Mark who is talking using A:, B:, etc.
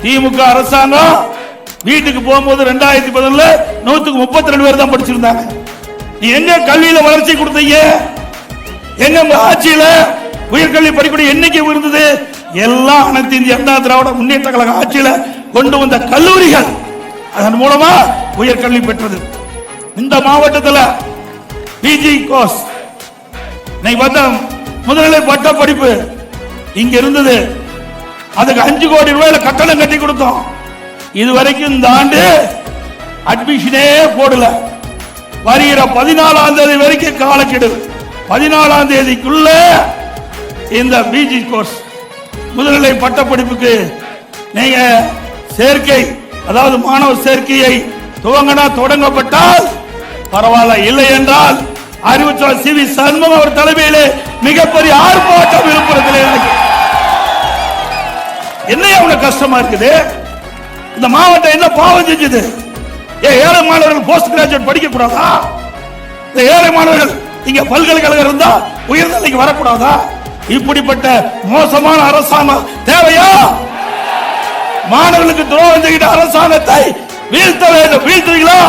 A: திமுக அரசாங்கம் வீட்டுக்கு போகும்போது 2010 132 பேர் தான் படிச்சிருந்தாங்க. நீ எங்க கல்வியில வளர்ச்சி கொடுத்தீங்க? எங்க ஆட்சியில உயர்கல்வி படிக்கூடிய எண்ணிக்கை இருந்தது? எல்லாம் அனைத்து இந்திய அண்ணா திராவிட முன்னேற்ற கழக ஆட்சியில கொண்டு வந்த கல்லூரிகள் அதன் மூலமா உயர்கல்வி பெற்றது. இந்த மாவட்டத்தில் பிஜி கோர்ஸ் முதுநிலை பட்ட படிப்பு இங்க இருந்தது. அதுக்கு 5 கோடி ரூபாயில கட்டணம் கட்டி கொடுத்தோம். இதுவரைக்கும் இந்த ஆண்டு அட்மிஷனே போடல. வருகிற 14ஆம் தேதி வரைக்கும் காலக்கெடு. 14ஆம் தேதிக்குள்ள இந்த பிஜி கோர்ஸ் முதுநிலை பட்ட படிப்புக்கு நீங்க சேர்க்கை, அதாவது மாணவர் சேர்க்கையை தொடங்கப்பட்டால் பரவாயில்ல, இல்லை என்றால் அறிவுச்சார் சி வி சண்முகம் அவர் தலைமையிலே மிகப்பெரிய ஆர்ப்பாட்டம் விழுப்புரத்தில். என்ன அவ்வளவு கஷ்டமா இருக்குது? இந்த மாவட்டம் என்ன பாவம் செஞ்சது? ஏழை மாணவர்கள் போஸ்ட் கிராஜுவேட் படிக்க கூடாதா? இந்த ஏழை மாணவர்கள் இங்க பல்கலைக்கழகம் இருந்தா உயர்நிலைக்கு வரக்கூடாதா? இப்படிப்பட்ட மோசமான அரசாங்கம் தேவையா? மாணவர்களுக்கு துரோகம் செய்கிற அரசாங்கத்தை வீழ்த்த வேண்டும். வீழ்த்துவீங்களா?